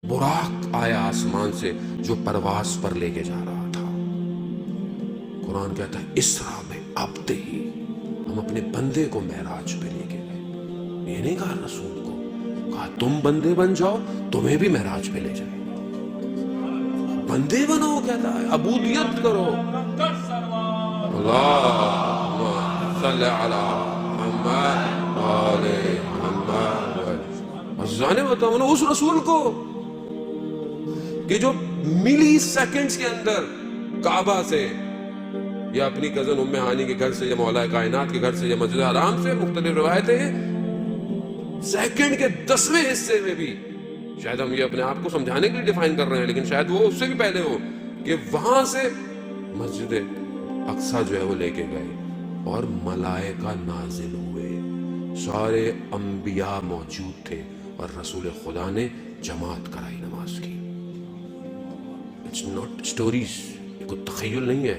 براق آیا آسمان سے جو پرواز پر لے کے جا رہا تھا۔ قرآن کہتا ہے اسرا میں ابتے ہی ہم اپنے بندے کو معراج پہ لے کے گئے۔ یہ نہیں کہا رسول کو، کہا تم بندے بن جاؤ، تمہیں بھی معراج پہ لے جائے۔ بندے بنو کہتا ہے، عبودیت کرو۔ اللہم صلی علی محمد آل محمد۔ عزیزانے بتاؤ اس رسول کو کہ جو ملی سیکنڈز کے اندر کعبہ سے یا اپنی کزن ام ہانی کے گھر سے یا مولا کائنات کے گھر سے یا مسجد حرام سے، مختلف روایتیں ہیں، سیکنڈ کے 10ویں حصے میں بھی، شاید ہم یہ اپنے آپ کو سمجھانے کے لیے ڈیفائن کر رہے ہیں لیکن شاید وہ اس سے بھی پہلے ہو، کہ وہاں سے مسجد اقصی جو ہے وہ لے کے گئے اور ملائکہ نازل ہوئے، سارے انبیاء موجود تھے اور رسول خدا نے جماعت کرائی نماز کی۔ اٹس ناٹ اسٹوریز، یہ کوئی تخیل نہیں ہے،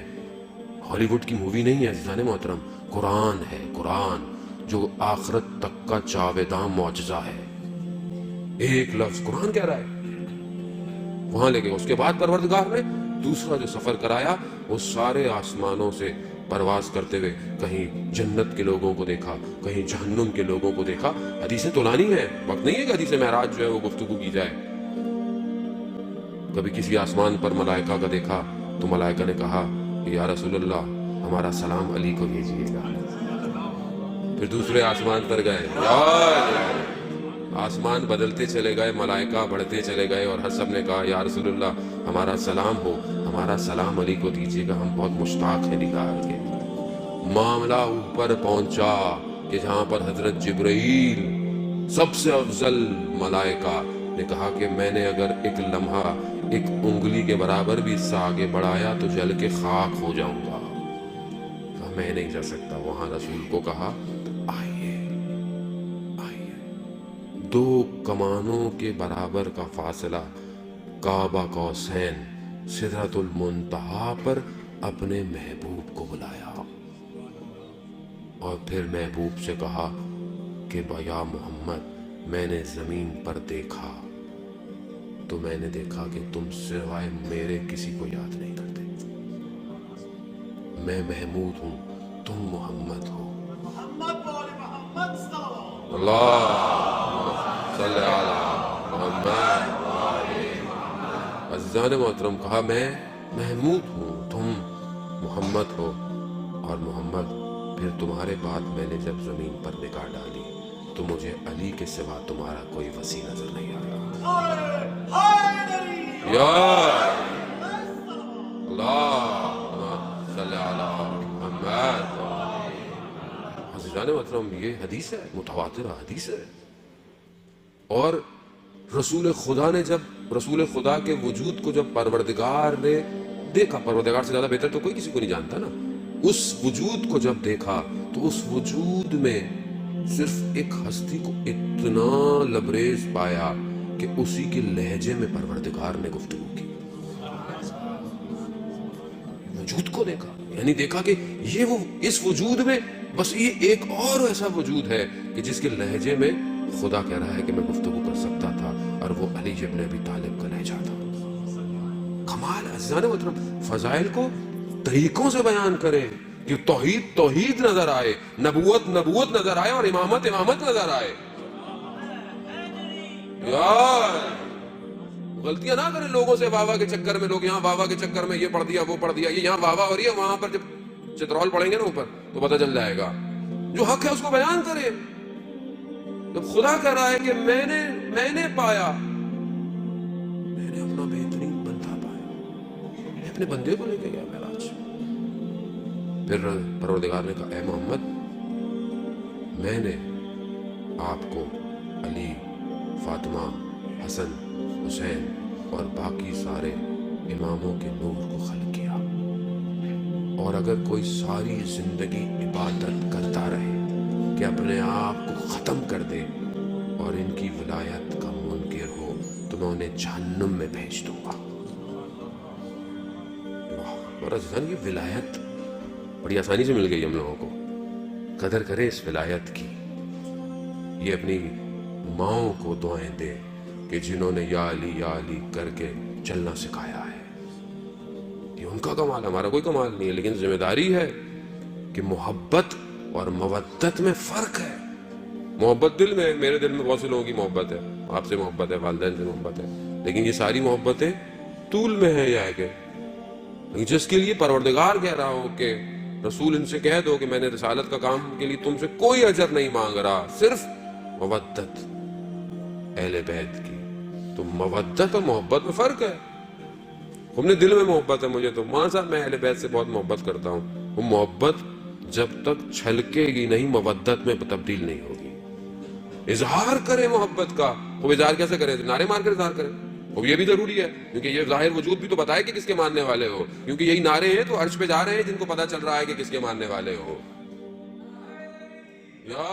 ہالی ووڈ کی مووی نہیں ہے عزیزان محترم، قرآن ہے، قرآن جو آخرت تک کا جاویداں معجزہ ہے۔ ایک لفظ قرآن کہہ رہا ہے، وہاں لے گئے۔ اس کے بعد پروردگار نے دوسرا جو سفر کرایا وہ سارے آسمانوں سے پرواز کرتے ہوئے کہیں جنت کے لوگوں کو دیکھا، کہیں جہنم کے لوگوں کو دیکھا۔ حدیثیں تولانی ہیں، وقت نہیں ہے کہ حدیث معراج جو ہے وہ گفتگو کی جائے۔ کبھی کسی آسمان پر ملائکہ کا دیکھا تو ملائکہ نے کہا یا رسول اللہ ہمارا سلام علی کو بھیجیے گا۔ پھر دوسرے آسمان پر گئے، آسمان بدلتے چلے گئے، ملائکہ بڑھتے چلے گئے اور ہر سب نے کہا یا رسول اللہ ہمارا سلام ہو، ہمارا سلام علی کو دیجیے گا، ہم بہت مشتاق ہیں نگار کے۔ معاملہ اوپر پہنچا کہ جہاں پر حضرت جبرائیل سب سے افضل ملائکہ نے کہا کہ میں نے اگر ایک لمحہ ایک انگلی کے برابر بھی اس سے آگے بڑھایا تو جل کے خاک ہو جاؤں گا، کہا میں نہیں جا سکتا۔ وہاں رسول کو کہا آئیے آئیے، 2 کمانوں کے برابر کا فاصلہ، کعبہ قوسین، سدرۃ المنتہا پر اپنے محبوب کو بلایا اور پھر محبوب سے کہا کہ یا محمد میں نے زمین پر دیکھا تو میں نے دیکھا کہ تم سوائے میرے کسی کو یاد نہیں کرتے، میں محمود ہوں، تم محمد ہو۔ اللہ صلی علی محمد۔ عزیزان محترم، کہا میں محمود ہوں، تم محمد ہو، اور محمد پھر تمہارے بعد میں نے جب زمین پر نگاہ ڈالی تو مجھے علی کے سوا تمہارا کوئی وسیع نظر نہیں آیا۔ یا اللہ صلی علی محمد۔ عزیزان محترم، یہ حدیث ہے، متواتر حدیث ہے۔ اور رسول خدا نے جب رسول خدا کے وجود کو جب پروردگار نے دیکھا، پروردگار سے زیادہ بہتر تو کوئی کسی کو نہیں جانتا نا، اس وجود کو جب دیکھا تو اس وجود میں صرف ایک ہستی کو اتنا لبریز پایا کہ اسی کے لہجے میں پروردگار نے گفتگو کی۔ وجود کو دیکھا، یعنی دیکھا کہ یہ وہ اس وجود میں بس یہ ایک اور ایسا وجود ہے کہ جس کے لہجے میں خدا کہہ رہا ہے کہ میں گفتگو کر سکتا تھا، اور وہ علی ابن ابی طالب کا لہجہ تھا۔ کمال ہے عزیزان محترم، فضائل کو طریقوں سے بیان کریں کہ توحید توحید نظر آئے، نبوت نبوت نظر آئے، اور امامت امامت نظر آئے۔ یار غلطیاں نہ کریں لوگوں سے واہ واہ کے چکر میں، لوگ یہاں واہ واہ کے چکر میں یہ پڑھ دیا وہ پڑھ دیا، یہ یہاں واہ واہ ہو رہی ہے، وہاں پر جب چترول پڑھیں گے نا اوپر تو پتہ چل جائے گا۔ جو حق ہے اس کو بیان کریں۔ جب خدا کہہ رہا ہے کہ میں نے پایا، میں نے اپنا بہترین بندہ پایا، میں اپنے بندے کو لے کے گیا معراج۔ پھر پروردگار نے کہا اے محمد میں نے آپ کو علی، فاطمہ، حسن، حسین اور باقی سارے اماموں کے نور کو خلق کیا، اور اگر کوئی ساری زندگی عبادت کرتا رہے کہ اپنے آپ کو ختم کر دے اور ان کی ولایت کا منکر ہو تو میں انہیں جہنم میں بھیج دوں گا۔ اور عزیزان یہ ولایت بڑی آسانی سے مل گئی ہم لوگوں کو، قدر کریں اس ولایت کی۔ یہ اپنی ماؤں کو دعائیں دے کہ کہ جنہوں نے یا علی کر کے چلنا سکھایا ہے. یہ ان کا کمال ہے، ہمارا کوئی کمال نہیں ہے. لیکن ذمہ داری ہے کہ محبت اور مودت میں فرق ہے. محبت دل میں ہے، میرے دل میں بہت سے لوگوں کی محبت ہے، آپ سے محبت ہے، والدین سے محبت ہے، لیکن یہ ساری محبتیں طول میں ہے یا کہ جس کے لیے پروردگار کہہ رہا ہو کہ رسول ان سے کہہ دو کہ میں نے رسالت کا کام کے لیے تم سے کوئی اجر نہیں مانگ رہا، صرف مودت اہل بیت کی. تو مودت اور محبت میں فرق ہے. ہم نے دل میں محبت ہے مجھے، تو مولانا صاحب میں اہل بیت سے بہت محبت کرتا ہوں. وہ محبت جب تک چھلکے گی نہیں مودت میں تبدیل نہیں ہوگی. اظہار کرے محبت کا. وہ اظہار کیسے کرے؟ نعرے مار کر اظہار کرے. وہ یہ بھی ضروری ہے کیونکہ یہ ظاہر وجود بھی تو بتائے کہ کس کے ماننے والے ہو، کیونکہ یہی نعرے ہیں تو عرش پہ جا رہے ہیں جن کو پتہ چل رہا ہے کہ کس کے ماننے والے ہو. یا